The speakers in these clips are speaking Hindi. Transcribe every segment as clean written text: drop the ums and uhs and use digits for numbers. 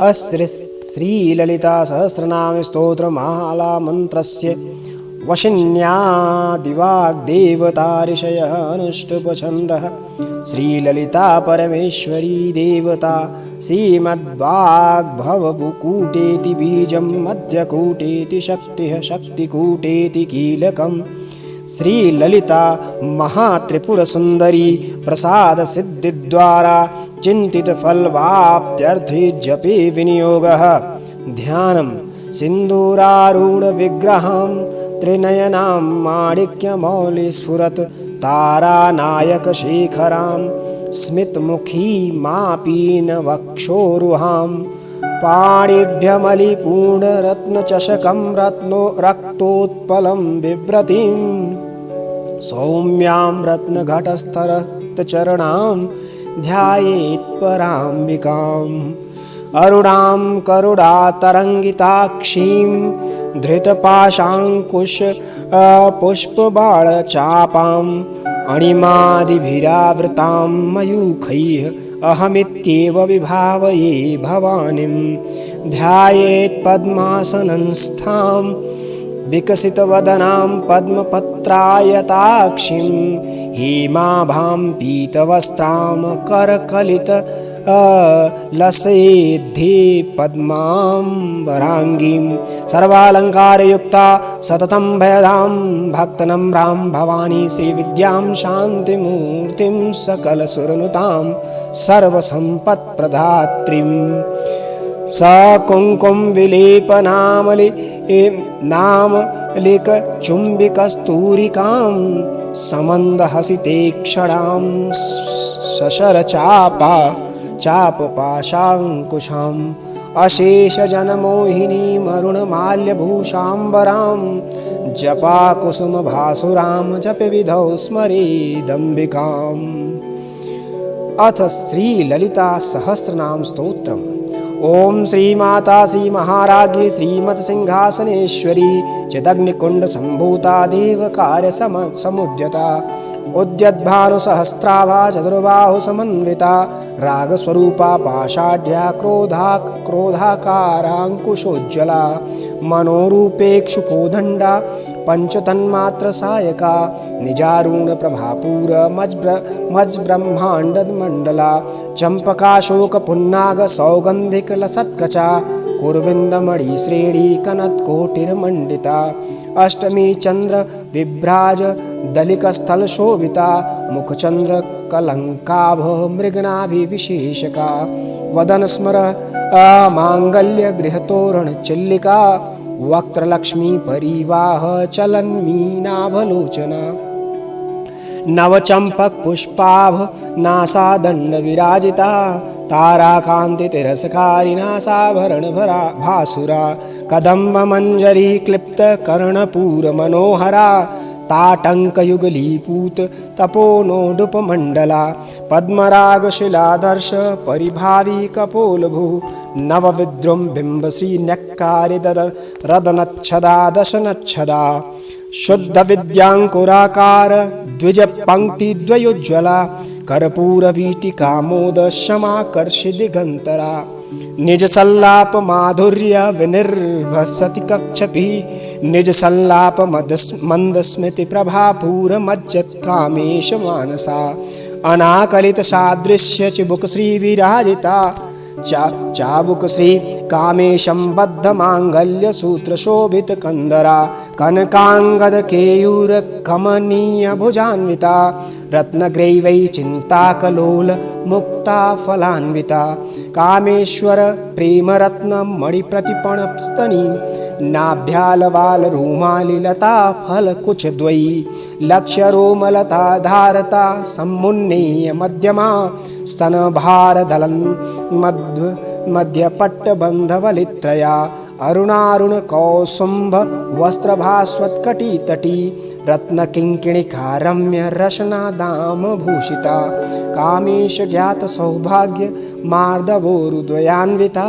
श्रीललिता सहस्रनाम स्तोत्रमाला मन्त्रस्य वशिन्या दिवाग्देवता ऋषयः अनुष्टुप् श्रीललिता परमेश्वरी देवता श्रीमद्वाग्भवकूटेति बीजं मध्यकूटेति शक्तिः शक्तिकूटेति कीलकम् श्रीललिता महात्रिपुरसुन्दरी प्रसाद सिद्धिद्वारा चिन्तितफलवाप्त्यर्थे जपे विनियोगः। ध्यानं सिन्दूरारूढविग्रहं त्रिनयनां माणिक्यमौलिस्फुरत् तारानायकशेखरां स्मितमुखीमापीनवक्षोरुहां पाणिभ्यमलिपूर्णरत्नचषकं रक्तोत्पलं बिभ्रतीं सौम्यां रत्नघटस्थरक्तचरणां ध्यायेत्पराम्बिकाम् अरुणां करुणातरङ्गिताक्षीं धृतपाशाङ्कुश पुष्पबाणचापाम् अणिमादिभिरावृतां मयूखैः अहमित्येव विभावये भवानीं ध्यायेत् पद्मासनस्थां विकसितवदनां पद्मपत्रायताक्षीं हेमाभां पीतवस्त्रां करकलित लसेद्धे पद्माम्बराङ्गीं सर्वालङ्कारयुक्ता सततं भयदां भक्तनम्रां भवानी श्रीविद्यां शान्तिमूर्तिं सकलसुरनुतां सर्वसम्पत्प्रदात्रीं सकुङ्कुम विलेपनामलिकचुम्बिकस्तूरिकां समन्दहसिते क्षणां चापपाशाङ्कुशाम् अशेषजनमोहिनीमरुणमाल्यभूषाम्बरां जपाकुसुमभासुरां जपविधौ स्मरेदम्बिकाम्। अथ श्रीललिता सहस्रनाम स्तोत्रम्। ओं श्रीमाता श्रीमहाराज्ञी श्रीमत्सिंहासनेश्वरी चिदग्निकुण्डसम्भूता देवकार्यसमुद्यता उद्यद्भानुसहस्राभा चतुर्बाहुसमन्विता रागस्वरूपा पाषाढ्या क्रोधाकाराङ्कुशोज्ज्वला मनोरूपेक्षुकोदण्डा पञ्चतन्मात्रसायका निजारूढप्रभापूरमज्ब्रह्माण्डमण्डला चम्पकाशोकपुन्नागसौगन्धिकलसत्कचा कुर्विन्दमणिश्रेणी कनत्कोटिर्मण्डिता अष्टमी चन्द्र विभ्राज दलिकस्थलशोभिता मुखचन्द्रकलङ्काभ मृगनाभिविशेषका वदनस्मर माङ्गल्यगृहतोरणचिल्लिका वक्त्रलक्ष्मी परिवाह चलन्मीनाभलोचना नवचम्पक पुष्पाभ नासादण्डविराजिता ताराकान्तितिरस्कारिनासाभरणभरा भासुरा कदम्बमञ्जरी क्लिप्तकर्णपूरमनोहरा ताटङ्कयुगलीपूत तपोनोडुपमण्डला पद्मरागशिलादर्श परिभावी कपोलभू नवविद्रुमबिम्बश्रीन्यक्कारिदरदनच्छदा दशनच्छदा शुद्धविद्याङ्कुराकार द्विजपङ्क्तिद्वयोज्ज्वला कर्पूरवीटिकामोदशमाकर्षि दिगन्तरा निजसल्लापमाधुर्य विनिर्भसति कक्षभिः निजसल्लापमन्दस्मितिप्रभापूरमज्जत्कामेशमानसा अनाकलितसादृश्य चिबुकश्रीविराजिता चाबुकश्री कामेशं बद्धमाङ्गल्यसूत्रशोभितकन्दरा कनकाङ्गदकेयूरकमनीयभुजान्विता रत्नग्रैवै चिन्ताकलोल मुक्ता फलान्विता कामेश्वर प्रेमरत्नमणिप्रतिपणस्तनी नाभ्यालवालरोमालिलता फलकुचद्वयी लक्ष्यरोमलता धारता सम्मुन्नेय मध्यमा स्तनभारदलन् मध्यपट्टबन्धवलित्रया अरुणारुणकौसुम्भ वस्त्रभास्वत्कटितटी रत्नकिङ्किणिका रम्य रशनादामभूषिता कामेशज्ञातसौभाग्य मार्दवोरुद्वयान्विता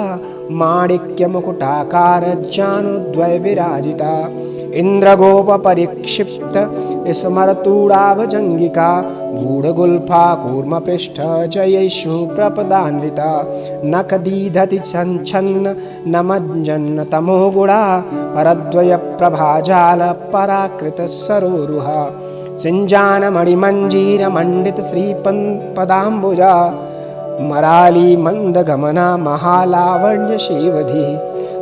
माणिक्यमुकुटाकारज्जानुद्वयविराजिता इन्द्रगोपपरिक्षिप्त स्मरतूडाभजङ्गिका गूढगुल्फा कूर्मपृष्ठ जयैषु प्रपदान्विता नखदीधति छन्न नमज्जन्न तमोगुणा परद्वयप्रभाजाल पराकृत सरोरुहा सिञ्जानमणिमञ्जीरमण्डित श्रीपदाम्बुजा मराली मन्दगमना महालावण्यशीवधिः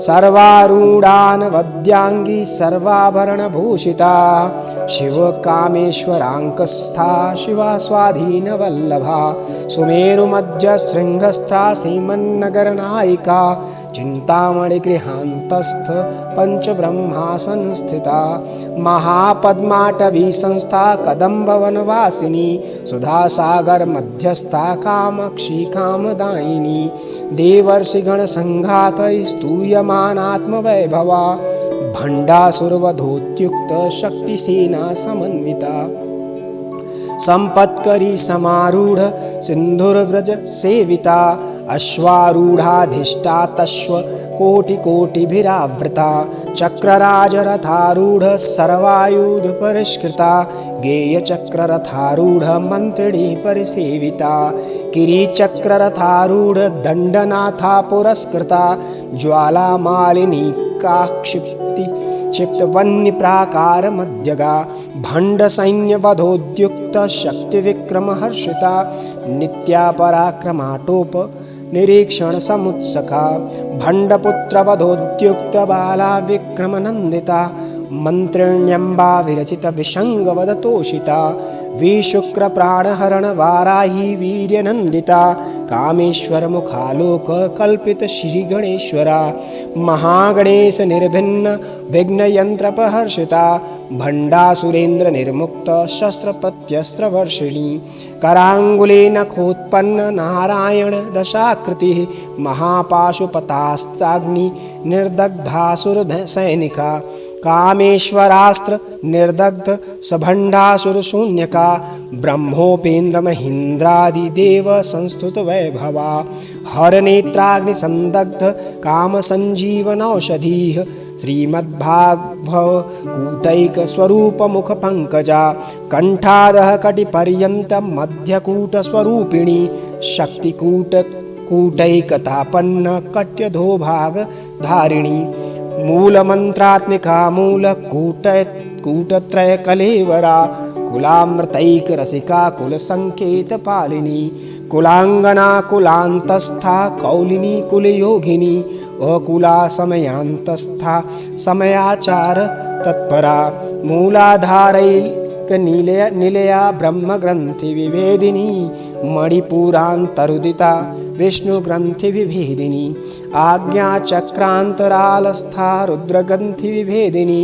सर्वारूढानवद्यांगी सर्वाभरणभूषिता शिवकामेश्वराङ्कस्था शिवा स्वाधीनवल्लभा सुमेरुमध्यशृङ्गस्था श्रीमन्नगरनायिका चिन्तामणिगृहान्तस्थ पञ्चब्रह्मासनस्थिता महापद्माटवी संस्था कदम्बवनवासिनी सुधासागरमध्यस्था कामाक्षी कामदायिनी देवर्षिगणसङ्घातैः स्तूयमानात्मवैभवा भण्डासुरवधोत्युक्त शक्तिसेना समन्विता सम्पत्करी समारूढ सिन्धुर्व्रज सेविता अश्वारूढाधिष्ठा तश्व कोटिकोटिभिरावृता चक्रराजरथारूढ सर्वायुध परिष्कृता गेयचक्ररथारूढ मन्त्रिणी परिसेविता किरीचक्ररथारूढ दण्डनाथा पुरस्कृता ज्वालामालिनी काक्षिप्ति क्षिप्तवह्निप्राकारमध्यगा भण्डसैन्यवधोद्युक्त शक्तिविक्रमहर्षिता नित्या पराक्रमाटोप निरीक्षण समुत्सका भण्डपुत्रवधोद्युक्त बाला विक्रमनन्दिता मन्त्रिण्यम्बा विरचित विषङ्गवदतोषिता विशुक्रप्राणहरण वाराही वीर्यनन्दिता कामेश्वर मुखालोक कल्पित श्रीगणेश्वरा महागणेश निर्भिन्न विघ्नयन्त्रप्रहर्षिता भण्डासुरेन्द्र निर्मुक्त शस्त्रप्रत्यस्त्रवर्षिणी कराङ्गुले नखोत्पन्न नारायण दशाकृतिः महापाशुपतास्ताग्नि निर्दग्धासुर सैनिका कामेश्वरास्त्र निर्दग्ध सभण्डासुर शून्यका ब्रह्मोपेन्द्र महीन्द्रादिदेव संस्तुत वैभवा हरनेत्राग्निसंदग्ध कामसञ्जीवनौषधीः श्रीमद्भागवकूटैक स्वरूप मुख पंकजा कंठादः कटिपर्यन्त मध्यकूट स्वरूपिणी शक्तिकूट कूटैकतापन्न कट्यधोभाग धारिणी मूलमन्त्रात्मिका मूलकूटत्रय कलेवरा कुलामृतैक रसिका कुलसंकेतपालिनी कुलांगना कुलांतस्था कौलिनी कुलयोगिनी अकुला समयांतस्था समयाचार तत्परा मूलाधारैक निलया ब्रह्मग्रंथि विभेदिनी मणिपुरान्तरुदिता विष्णुग्रंथि विभेदिनी आज्ञाचक्रान्तरालस्था रुद्रग्रंथि विभेदिनी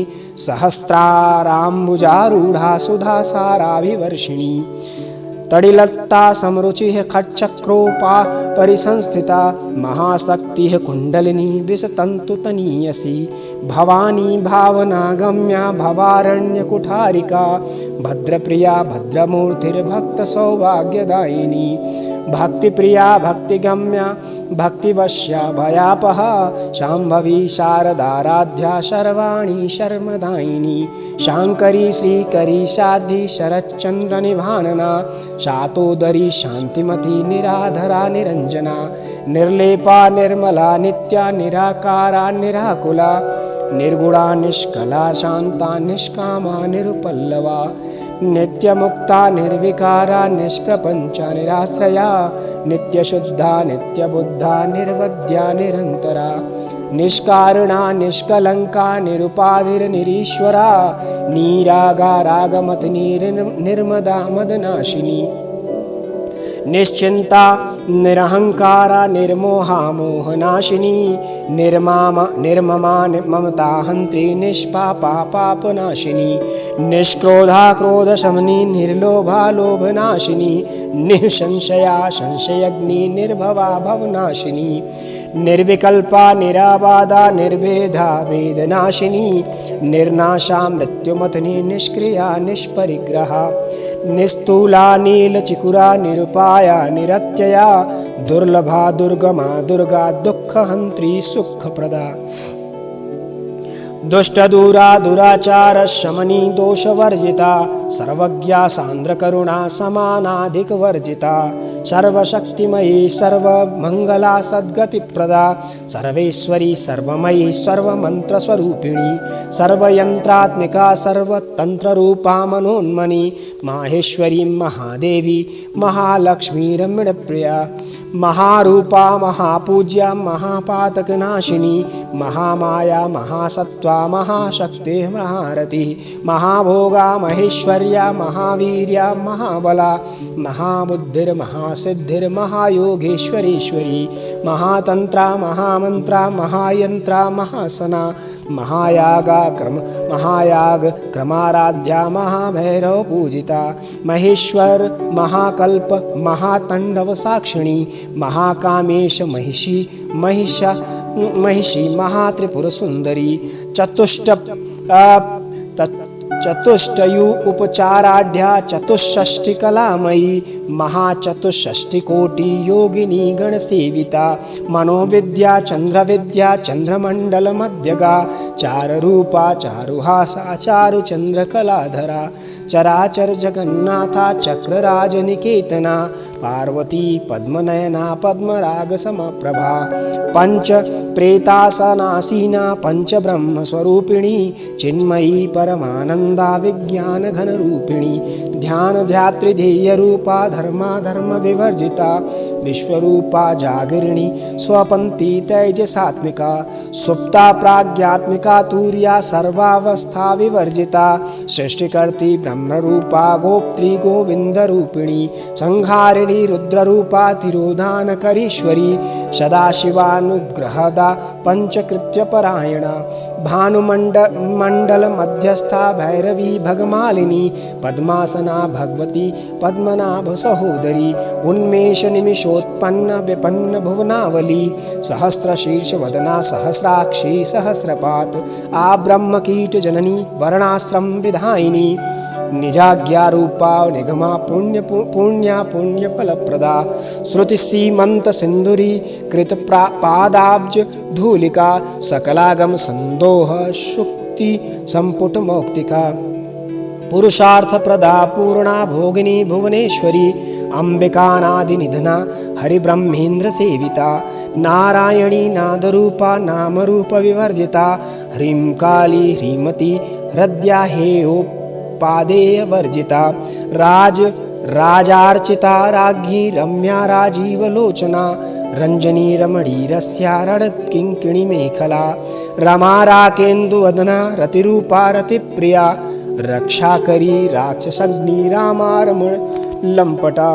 सहस्राराम्बुजारूढ़ा सुधासाराभिवर्षिणी तडिलत्ता समरुचिः खट्चक्रोपा परिसंस्थिता महाशक्तिः कुण्डलिनी विषतन्तुतनीयसी भवानी भावनागम्या भवारण्यकुठारिका भद्रप्रिया भद्रमूर्तिर्भक्तसौभाग्यदायिनी भक्तिप्रिया भक्तिगम्या भक्तिवश्या भयापहा शाम्भवी शारदाराध्या शर्वाणी शर्मदायिनी शाङ्करी श्रीकरी साध्वी शरच्चन्द्रनिभानना शातोदरी शान्तिमती निराधरा निरञ्जना निर्लेपा निर्मला नित्या निराकारा निराकुला निर्गुणा निष्कला शान्ता निष्कामा निरुपल्लवा नित्यमुक्ता निर्विकारा निष्प्रपंचा निराश्रया नित्यशुद्धा नित्यबुद्धा निर्वद्या निरन्तरा निष्कारणा निष्कलंका निरुपाधिर्निरीश्वरा नीरागा रागमतिनी निर्मदा मदनाशिनी निश्चिंता निरहंकारा निर्मोहा मोहनाशिनी निर्ममा ममता हंत्री निष्पापा पापनाशिनी निष्क्रोधा क्रोधशमनी निर्लोभा लोभनाशिनी निःसंशया संशयग्नि निर्भवा भवनाशिनी निर्विकल्पा निराबाधा निर्भेदा वेदनाशिनी निर्नाशा मृत्युमथनी निष्क्रिया निष्परिग्रहा निस्तूला नीलचिकुरा निरुपाया निरत्यया दुर्लभा दुर्गमा दुर्गा दुःखहंत्री सुखप्रदा दुष्टदूरा दुराचार शमनी दोषवर्जिता सर्वज्ञा सान्द्रकरुणा समानाधिकवर्जिता सर्वशक्तिमयी सर्वमङ्गला सद्गतिप्रदा सर्वेश्वरी सर्वमयी सर्वमन्त्रस्वरूपिणी सर्वयन्त्रात्मिका सर्वतन्त्ररूपा मनोन्मनी माहेश्वरी महादेवी महालक्ष्मी रमणप्रिया महारूपा महापूज्या महापातकनाशिनी महामाया महासत्त्वा महाशक्ति महारती महाभोगा महेश्वर्या महावीर्या महाबला महाबुद्धिर्महासिद्धिर्महायोगेश्वरीश्वरी महातंत्रा महामंत्रा महायंत्रा महासना महायाग क्रमाराध्या महाभैरव पूजिता महेश्वर महाकल्प महातांडव साक्षिणी महाकामेश महिषी महात्रिपुर सुंदरी चतुष्टयु उपचाराढ्या चतुष्षष्टिकलामयी महाचतुष्षष्टिकोटि योगिनी गणसेविता मनोविद्या चंद्रविद्या चंद्रमंडल मध्यगा चारुरूपा चारुहासा चारुचंद्रकलाधरा चराचर जगन्नाथा चक्रराजनिकेतना पार्वती पद्मनयना पद्मराग समप्रभा पंच प्रेतासनासीना पंच ब्रह्मस्वरूपिणी चिन्मयी परमानंदा विज्ञान घन रूपिणी ध्यान ध्यात्री ध्येय रूपा धर्मा धर्म विवर्जिता विश्वरूपा जागरिणी स्वपंती तेजसात्मिका सुप्ता प्राज्ञात्मिका तूर्या सर्वावस्था विवर्जिता सृष्टिकर्त्री ब्रह्मरूपा गोप्त्री गोविंद रूपिणी संहारिणी रुद्ररूपा तिरोधानकरीश्वरी सदाशिवानुग्रहदा पंचकृत्यपरायणा भानुमंडल मध्यस्था भैरवी भगमालिनी पद्मासना भगवती पद्मनाभ सहोदरी उन्मेष निमिषोत्पन्न विपन्न भुवनावली सहस्रशीर्ष वदना सहस्राक्षी सहस्रपात आ ब्रह्मकीट जननी वर्णाश्रम विधायिनी निजाज्ञारूपा निगमा पुण्य फलप्रदा श्रुति सीमंत सिंधुरी कृत पादाब्ज धूलिका सकलागम संदोह शुक्ति संपुट मौक्तिका पुरुषार्थ प्रदा पूर्णा भोगिनी भुवनेश्वरी अंबिकानादि निधना हरिब्रह्मेन्द्र सेविता नारायणी नादरूपा नामरूप विवर्जिता ह्रीं काली ह्रीमती हृद्या हेयोपादेय वर्जिता राजार्चिता राज्ञी रम्या राजीवलोचना रंजनी रमणी रस्यारणत्किङ्किणी मेखला रमा राकेन्दुवदना रतिरूपा रतिप्रिया रक्षाकरी राक्षसग्नि रामारमण लंपटा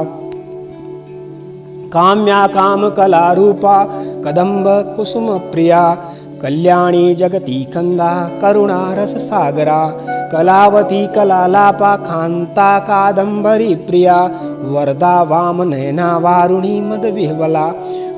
काम्या कामकलारूपा कदम्ब कुसुम प्रिया कल्याणी जगती कंदा करुणा रससागरा कलावती कलालापा कांता कादंबरी प्रिया वरदा वामनयना वारुणी मदविह्वला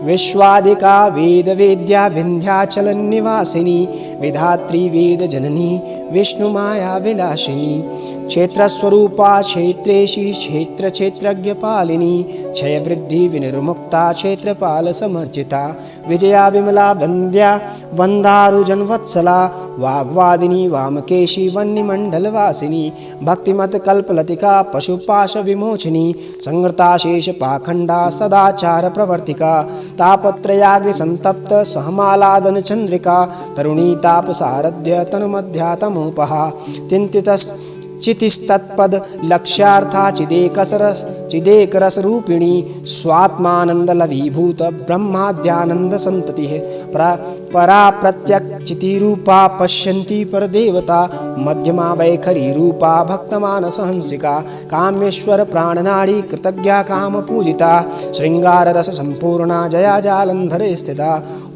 विश्वादिका वेदवेद्या विंध्याचल निवासिनी विधात्री वेद जननी विष्णुमाया विलासिनी क्षेत्रस्वरूपा क्षेत्रेशी क्षेत्र क्षेत्रज्ञ पालिनी क्षय वृद्धि विनिर्मुक्ता क्षेत्रपाल समर्चिता विजया विमला वंद्या वंदारुजनवत्सला वाग्वादिनी वामकेशी वन्यमंडलवासिनी भक्तिमत कल्पलतिका पशुपाश विमोचिनी संहृता शेष पाखंडा सदाचार प्रवर्तिका तापत्रयाग्नि संतप्त सहमालादन चंद्रिका तरुणी तापसारध्य तनुमध्या तमोपहा चितिस्तत्पद लक्ष्यार्था चिदेकरस रूपिणी स्वात्मानंद लवीभूत ब्रह्माद्यानंद संतति परा प्रत्यक चितिरूपा पश्यन्ती परदेवता मध्यमा वैखरी रूपा भक्तमानस हंसिका कामेश्वर प्राणनाड़ी कृतज्ञा काम पूजिता श्रृंगार रस संपूर्णा जया जालंधरे स्थिता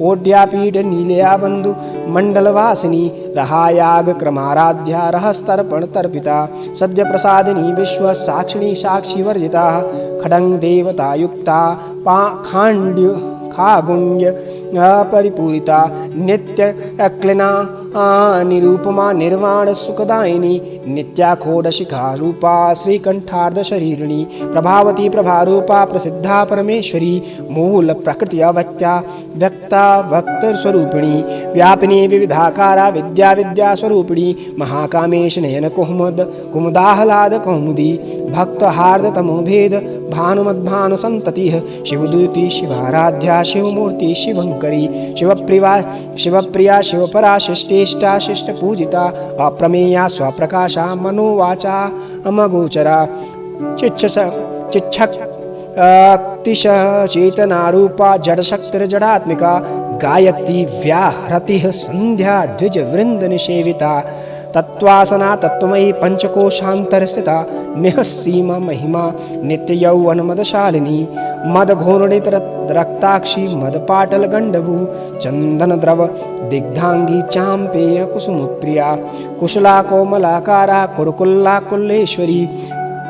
ओड्यापीठ नीलया बंधु मंडलवासिनी रहायाग क्रमाराध्या रहस्तर्पण तर्पिता सद्य प्रसादिनी विश्व साक्षिणी साक्षी वर्जिता खडंग देवता युक्ता खांड्य खागुण्य अपरिपूरिता नित्य अक्लिना निरूपमा निर्वाण सुखदायिनी नित्या खोडशिखा रूपा श्रीकंठार्ध शरीरिणी प्रभावती प्रभारूपा प्रसिद्धा परमेश्वरी मूल प्रकृति अव्यक्ता व्यक्ता भक्त स्वरूपिणी व्यापिनी विविधाकारा विद्या विद्या स्वरूपिणी महाकामेश नयन कुमुद कुमुदाहलाद कौमुदी भक्त हार्द तमोभेद भानुमद्भानु संतति शिवदूती शिवाराध्या शिवमूर्ति शिवंकरी शिवप्रिया शिवपरा शिष्टेष्टा शिष्टपूजिता अप्रमेया स्वप्रकाशा मनोवाचा अमगोचरा चिच्छक तिश चेतनारूपा जड़शक्तिर्जडात्मिका गायत्री व्याहृति संध्या द्विज वृंद निषेविता तत्वासना तत्वमयी पंचकोशांतरस्थिता निःसीमा महिमा नित्य यौवन मदशालिनी मदघोरणित रक्ताक्षी मदपाटल गंडभू चंदन द्रव दिग्धांगी चांपेय कुसुमप्रिया कुशला कोमलाकारा कुरकुल्ला कुल्लेश्वरी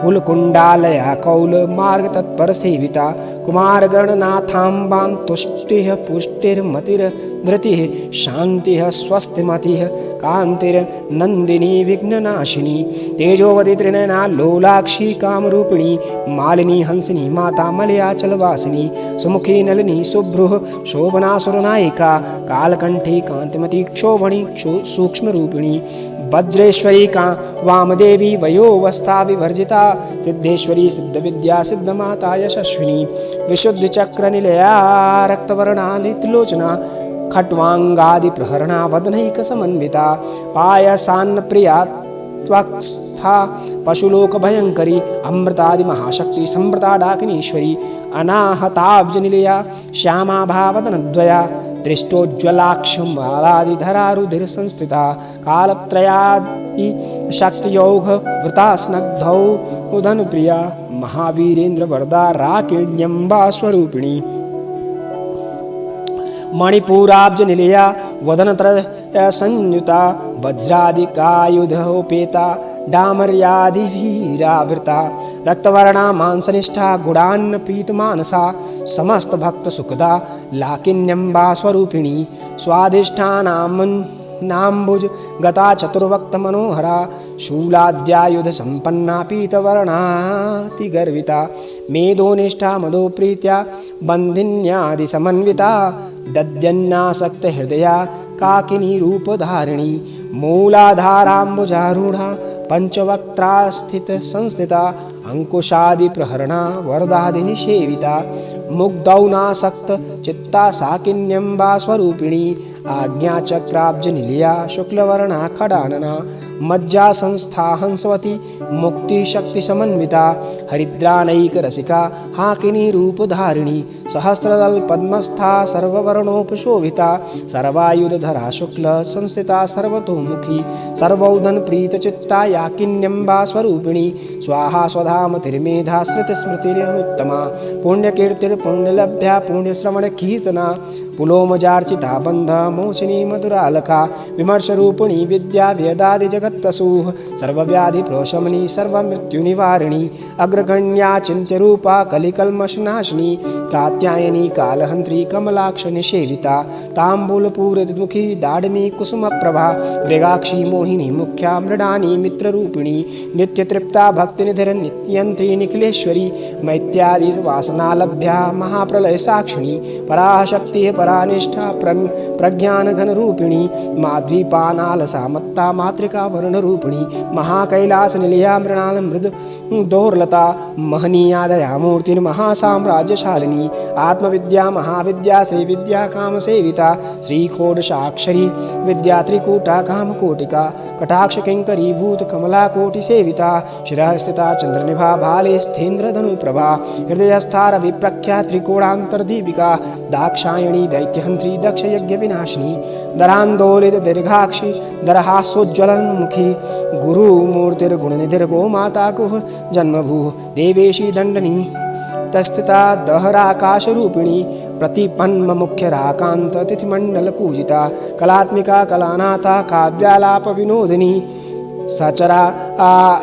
कुलकुंडालया कौल मार्ग तत्पर सेविता कुमार गणनाथाम्बां तुष्टिः पुष्टिर्मतिर्धृतिः शान्तिः स्वस्तिमतिः कान्तिर्नन्दिनी विघ्ननाशिनी तेजोवती त्रिनयना लोलाक्षी कामरूपिणी मालिनी हंसिनी माता मलयाचलवासिनी सुमुखी नलिनी सुभ्रुः शोभना सुरनायिका कालकंठी कांतिमती क्षोभणी सूक्ष्मरूपिणी वज्रेश्वरी का वामदेवी वयोवस्था विवर्जिता सिद्धेश्वरी सिद्धविद्या सिद्धमाता यशस्विनी विशुद्धचक्र निलया रक्तवर्णालितलोचना खट्वांगादि प्रहरणा वदनैक समन्विता पायसान्न प्रिया त्वक्स्था पशुलोक भयंकरी अमृतादि महाशक्ति संवृता डाकिनीश्वरी अनाहताब्ज निलया श्यामा भावदनद्वया दृष्टोज्ज्वलाक्षं बालादिधरारुधिर संस्थिता कालत्रयादि शक्तियोग वृता स्नग्धौ उदन प्रिया महावीरेन्द्र वरदा राकिण्यम्बा स्वरूपिणी मणिपुराब्ज निलया वदनत्रय संयुता वज्रादिकायुधोपेता डामर्यादिभिरावृता रक्तवर्णा मांसनिष्ठा गुणान्न प्रीतमानसा समस्त भक्त सुखदा लाकिन्यम्बा स्वरूपिणी स्वाधिष्ठानाम्बुज गता चतुर्वक्त मनोहरा शूलाद्यायुध संपन्ना पीतवर्णाति गर्विता मेधोनिष्ठा मदो प्रीत्या बंधिन्यादि समन्विता दद्यन्नासक्त हृदया काकिनी रूपधारिणी मूलाधाराम्बुजारूढ़ा पंचवक्त्रा स्थित संस्थिता अंकुशादि प्रहरणा वरदादि निषेविता मुग्धौनासक्त चित्ता साकिन्यम्बा स्वरूपिणी आज्ञाचक्राब्ज निलया शुक्लवर्णा खडानना मज्जा संस्था हंसवती मुक्ति शक्ति समन्विता हरिद्रानैक रसिका हाकिनी रूपधारिणी सहस्रदल पद्मस्था सर्ववर्णोपशोभिता सर्वायुधधरा शुक्ल संस्थिता सर्वतोमुखी सर्वौधन प्रीत चित्ता याकिन्यम्बा स्वरूपिणी स्वाहा स्वधाम तिर्मेधा स्मृतिरनुत्तमा पुण्यकीर्तिर्पुण्यलभ्या पुण्यश्रवण कीर्तना पुलोमजार्चिता बंध मोचनी मधुरालका विमर्श रूपिणी विद्या वेदादि जगत प्रसूह सर्वव्याधि प्रोशमनी सर्वमृत्युनिवारिणी अग्रगण्या चिंत्य रूपा कलिकल्मषनाशिनी कात्यायनी कालहंत्री कमलाक्ष निषेविता तांबूलपूरितमुखी दाडमी कुसुम प्रभा मृगाक्षी मोहिनी मुख्या मृडानी मित्ररूपिणी नित्यतृप्ता भक्तिनिधिर नित्ययंत्री निखिलेश्वरी मैत्यादि वासनालभ्या महाप्रलय साक्षिणी पराशक्ति परानिष्ठा प्रज्ञान घन रूपिणी माध्वीपानालसा मत्ता मातृका वर्ण रूपिणी महाकैलास निलया मृणाल मृद दोर्लता महनीया दया मूर्ति महासाम्राज्यशालिनी आत्मविद्या महाविद्या श्री विद्या काम सेविता श्रीखोडशाक्षरी विद्या त्रिकूटा कामकोटिका कटाक्ष किंकरी भूत कमला कोटि सेविता शिरः स्थिता चंद्रनिभा भाले स्थेन्द्र धनु प्रभा हृदयस्था रविप्रख्या त्रिकोणांतरदीपिका दाक्षायणी दैत्यहंत्री दक्ष यज्ञ विनाशिनी दरांदोलित दीर्घाक्षी दरहासोज्ज्वलन्मुखी गुरु मूर्तिर्गुणनिधिर् गोमाता कुह जन्मभू देवेशी दंडनी तस्थिता दहराकाशरूपिणी प्रतिपन्म मुख्यराकांत तिथिमंडल पूजिता कलात्मिका कलानाथा काव्यालाप विनोदिनी सचरा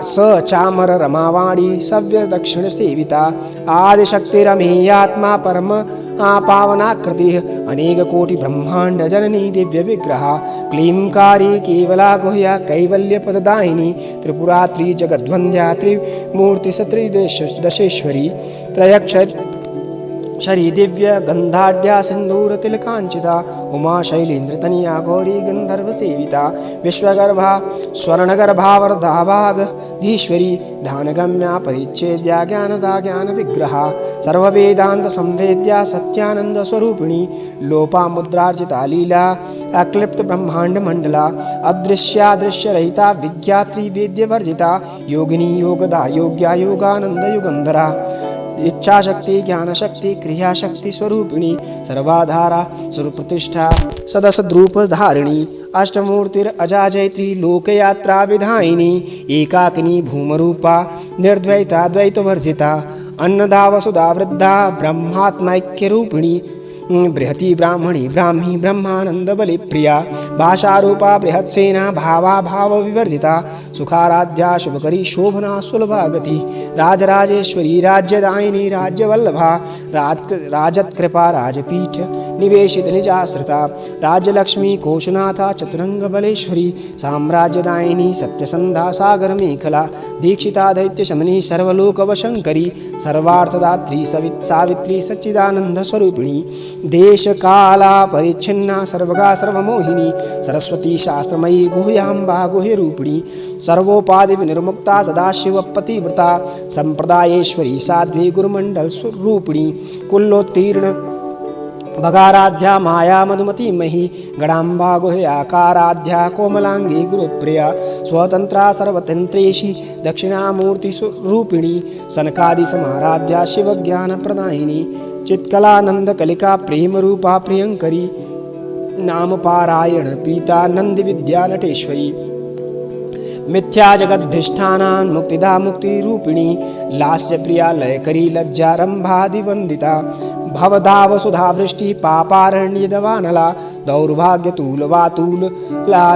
सचामर रमावाणी सव्य दक्षिण सेविता आदिशक्तिरमेयात्मा परम पावनाकृति अनेक कोटि ब्रह्मांड जननी दिव्य विग्रह क्लींकारी केवला गुह्या कैवल्य पददायिनी त्रिपुरा त्रिजगद्वन्द्या त्रिमूर्ति सत्रिदशेश्वरी त्रयक्षर शरी दिव्य गंधाढ्या सिंदूर तिलकांचिता उमा शैलेन्द्र तनिया गौरी गंधर्व सेविता विश्वगर्भा स्वर्णगर्भा वरदाभागधीश्वरी ध्यानगम्या परिच्छेद्या ज्ञानदा ज्ञान विग्रहा सर्ववेदांत संवेद्या सत्यानंद स्वरूपिणी लोपा मुद्रार्जिता लीला अक्लिप्त ब्रह्मांड मंडला अदृश्यादृश्य रहिता विज्ञात्री वेद्य वर्जिता योगिनी योगदा योग्या योगानंद युगंधरा इच्छा शक्ति ज्ञान शक्ति क्रिया शक्ति स्वरूपिणी सर्वाधारा स्वरूप्रतिष्ठा सदसद्रूप धारिणी अष्टमूर्तिर अजाजयत्री लोकयात्रा विधायिनी एकाकिनी भूमरूपा निर्द्वैता द्वैतवर्जिता अन्नदा वसुधा वृद्धा ब्रह्मात्मैक्य रूपिणी बृहती ब्राह्मणी ब्राह्मी ब्रह्मानंद बलि प्रिया भाषारूपा बृहत्सेना भावा भाव विवर्जिता सुखाराध्या शुभकरी शोभना सुलभागति राजराजेश्वरी राज्यदायिनी राज्यवल्लभा राजत्कृपा राजपीठ निवेशित निजाश्रिता राज्यलक्ष्मी कोशनाथा चतुरंग बलेश्वरी साम्राज्यदायिनी सत्यसंधा सागर मेखला दीक्षिता दैत्य शमनी सर्वलोकवशंकरी सर्वार्थदात्री सावित्री सच्चिदानंद स्वरूपिणी देश काला परिच्छिन्ना सर्वगा सर्वमोहिनी सरस्वती शास्त्रमयी गुह्यांबा गुह्यरूपिणी सर्वोपाधि विनिर्मुक्ता सदाशिव पतिव्रता संप्रदायेश्वरी साध्वी गुरुमंडल स्वरूपिणी कुल्लोत्तीर्ण भगाराध्या माया मधुमती मही गणाम्बा गुह्याकाराध्या कोमलांगी गुरुप्रिया स्वतंत्रा सर्वतंत्रेशी दक्षिणामूर्ति स्वरूपिणी सनकादि समाराध्या शिवज्ञान प्रदायिनी चित्कलानंद कलिका प्रेम रूपा प्रियंकरी नाम पारायण पीता नंद विद्या नटेश्वरी मिथ्या जगद्धिष्ठानान् मुक्तिदा मुक्ति रूपिणी लास्य प्रिया लयकरी लज्जारंभादि वंदिता भवदाव सुधा वृष्टि पापारण्य दवानला दौर्भाग्य तूल वातूल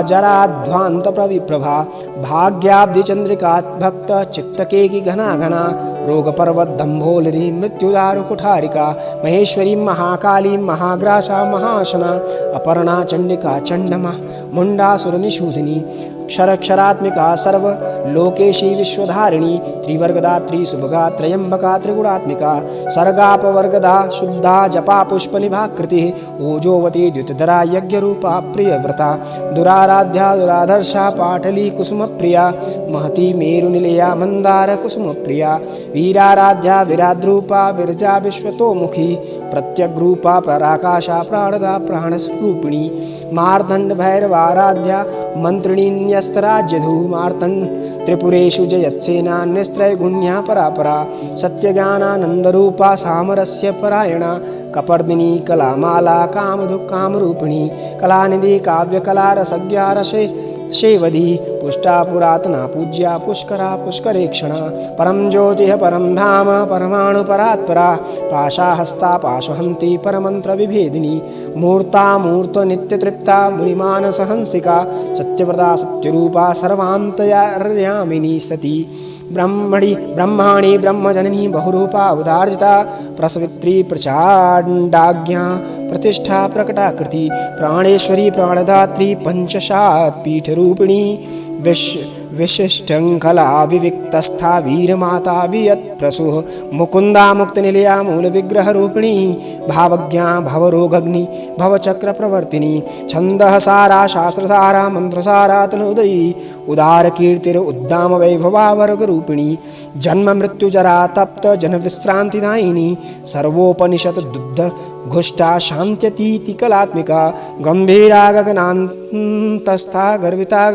जराध्वांत प्रविप्रभा भाग्याब्धि चंद्रिका भक्त चित्तके की घना घना रोग पर्वत दंभोलरी मृत्युदार कुठारिका महेश्वरी महाकाली महाग्रासा महाशना अपर्णा चंडिका चंडमा मुंडासुर निशूदिनी क्षरक्षरात्मिका सर्व लोकेशी विश्वधारिणी त्रिवर्गदा त्रिसुभगा त्रयंबका त्रिगुणात्मिका सर्गापवर्गदा शुद्धा जपा पुष्प निभाकृति ओजोवती द्युतधरा यज्ञरूपा प्रियव्रता दुराराध्या दुराधर्षा पाटली कुसुम प्रिया महती मेरुनिलया मंदार कुसुम प्रिया वीराराध्या विराद्रूपा विरजा विश्वतोमुखी प्रत्यग्रूपा पराकाशा प्राणदा प्राणस्वरूपिणी मार्दंड भैरवाराध्या मंत्रिणीन्यस्तराज्यधू मार्तंड त्रिपुरेषु जयत्सेना निस्त्रैगुण्या परापरा सत्यज्ञानानंदरूपा सामरस्य परायणा कपर्दिनी कलामाला कामरूपिणी कलानिधि काव्यकला रसज्ञा रसे शेवधी पुष्टा पुरातना पूज्या पुष्करा पुष्करेक्षणा परम ज्योतिः परम धाम परमाणु परात्परा पाशाहस्ता पाशहंती परमंत्र विभेदिनी मूर्ता मूर्त नित्य तृप्ता मुनिमानस हंसिका सत्यव्रता सत्यरूपा सर्वान्तर्यामिनी सती ब्रह्माणी ब्रह्मजननी बहुरूपा उदार्जिता प्रसवित्री प्रचांडाज्ञा प्रतिष्ठा प्रकटाकृति प्राणेश्वरी प्राणदात्री पंचशात् पीठरूपिणी विशिष्टंकला विविक्तस्था वीरमाता वियत्प्रसुः मुकुंदा मुक्तनिलया मूल विग्रह रूपिणी भावज्ञा भवरोगग्नि भवचक्र प्रवर्तिनी छंदः सारा शास्त्रसारा मंत्रसारा तनोदयी उदार कीर्तिर उद्दाम वैभवा वर्ग रूपिणी जन्म मृत्यु जरा तप्त जन विश्रांतिदायिनी सर्वोपनिषद दुग्ध घुष्टा शांत्यतीति कलात्मिका गंभीरा गगनान्तस्था गर्विता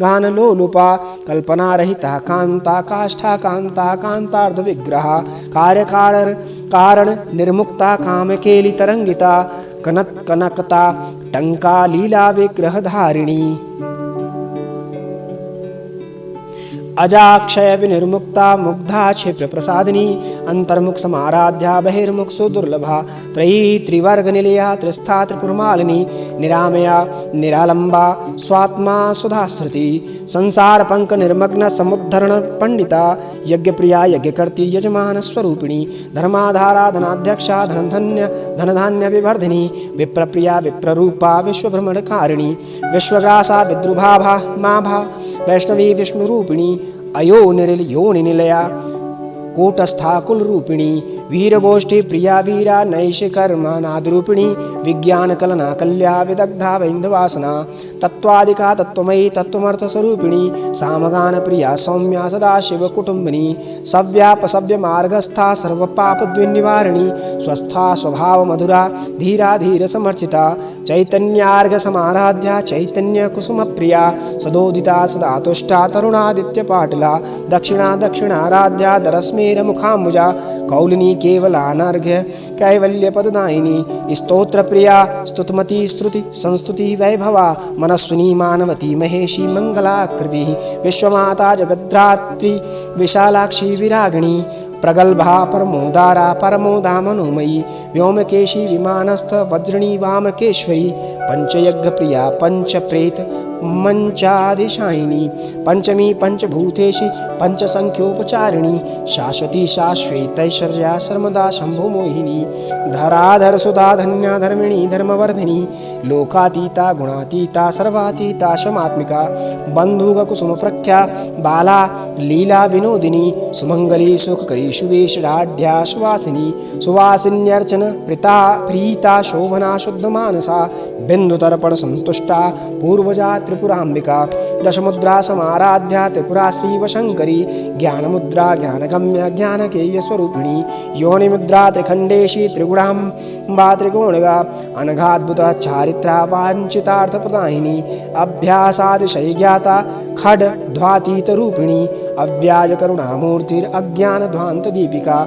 गानलोलुपा कल्पना रहिता कांता काष्ठा कांता कांतार्ध विग्रहा कारण निर्मुक्ता कामकेली तरंगिता कनकता टंका लीला विग्रह धारिणी अजाक्षय विनिर्मुक्ता मुग्धा क्षिप्र प्रसादिनी अंतर्मुख समाराध्या बहिर्मुख सुदुर्लभा त्रयी त्रिवर्ग निलया त्रिस्था त्रिपुरमालिनी निरामया निरालंबा स्वात्मा सुधाश्रुति संसार पंक निर्मग्न समुद्धरण पंडिता यज्ञप्रिया यज्ञकर्ती यजमान स्वरूपिणी धर्माधारा धनाध्यक्षा धनधन्य धनधान्य विवर्धिनी विप्रप्रिया विप्ररूपा विश्वभ्रमणकारिणी विश्वग्रासा विद्रुभाभा माभा वैष्णवी विष्णुरूपिणी अयो निरिल योनि निलया कूटस्था कुल रूपिणी वीरगोष्ठी प्रिया वीरा नैशिकर्मा नादरूपिणी विज्ञान कलना कल्या विदग्धा वैंदवासना तत्वादिका तत्वमयी तत्वमर्थ स्वरूपिणी सामगान प्रिया सौम्या सदाशिव कुटुंबिनी सव्यापसव्य मार्गस्था सर्वपाप द्विनिवारिणी स्वस्था स्वभाव मधुरा धीरा धीर समर्चिता चैतन्यार्घ समाराध्या चैतन्य कुसुम प्रिया सदोदिता सदा तुष्टा तरुणादित्य पाटला दक्षिणा दक्षिणाराध्या दरस्मेर मुखाम्बुजा कौलिनी केवलानर्घ्य कैवल्य पददायिनी स्तोत्र प्रिया स्तुतमती स्तुति संस्तुति वैभवा मनस्विनी मानवती महेशी मंगलाकृति विश्वमाता जगद्धात्री विशालाक्षी विरागिणी प्रगल्भा परमोदारा परमोदा मनोमयी व्योमकेशी विमानस्थ वज्रणी वामकेश्वरी पंचयज्ञ प्रिया पंचप्रेत मंचादिशायिनी पंचमी पंचभूतेशी पंचसंख्योपचारिणी शाश्वती शाश्वतैश्वर्या सर्वदा शंभो मोहिनी धराधर सुधा धन्या धर्मिणी धर्मवर्धिनी लोकातीता गुणातीता सर्वातीता शमात्मिका बंधुक कुसुम प्रख्या बाला लीला विनोदिनी सुमंगली सुखकरी शुभेशराढ्या सुवासिनी सुवासिन्यर्चन प्रीता प्रीता शोभना शुद्ध मानसा बिंदुतर्पण संतुष्टा पूर्वजा त्रिपुरांबिका दशमुद्रा समाराध्या त्रिपुरा श्रीवशंकरी ज्ञानमुद्रा ज्ञानगम्य ज्ञानकेय स्वरूपिणी योनिमुद्रा त्रिखंडेशी त्रिगुणांबा त्रिकोणगा अनघाद्भुत चारित्रा वांछितार्थ प्रदायिनी अभ्यासादिशय ज्ञाता खड ध्वातीत रूपिणी अव्याज करुणामूर्तिर अज्ञान ध्वांत दीपिका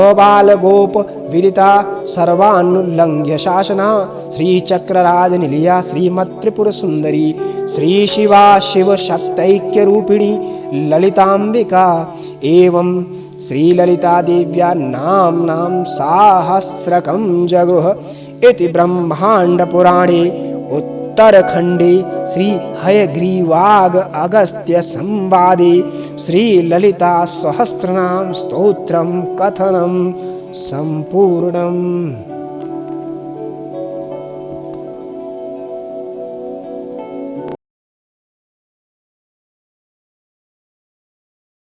अबाल गोप विदिता सर्वानुल्लंघ्य शासना श्रीचक्रराज निलया श्रीमत्त्रिपुर सुंदरी श्री शिवा शिव शक्तैक्य रूपिणी ललितांबिका एवं श्रीललिता देव्या नाम्नां साहस्रकं जगुः इति ब्रह्मांड पुराणे उत्तरखंडे श्री हयग्रीवाग अगस्त्य संवादे श्री ललिता सहस्रनाम स्तोत्रम कथनम संपूर्णम्।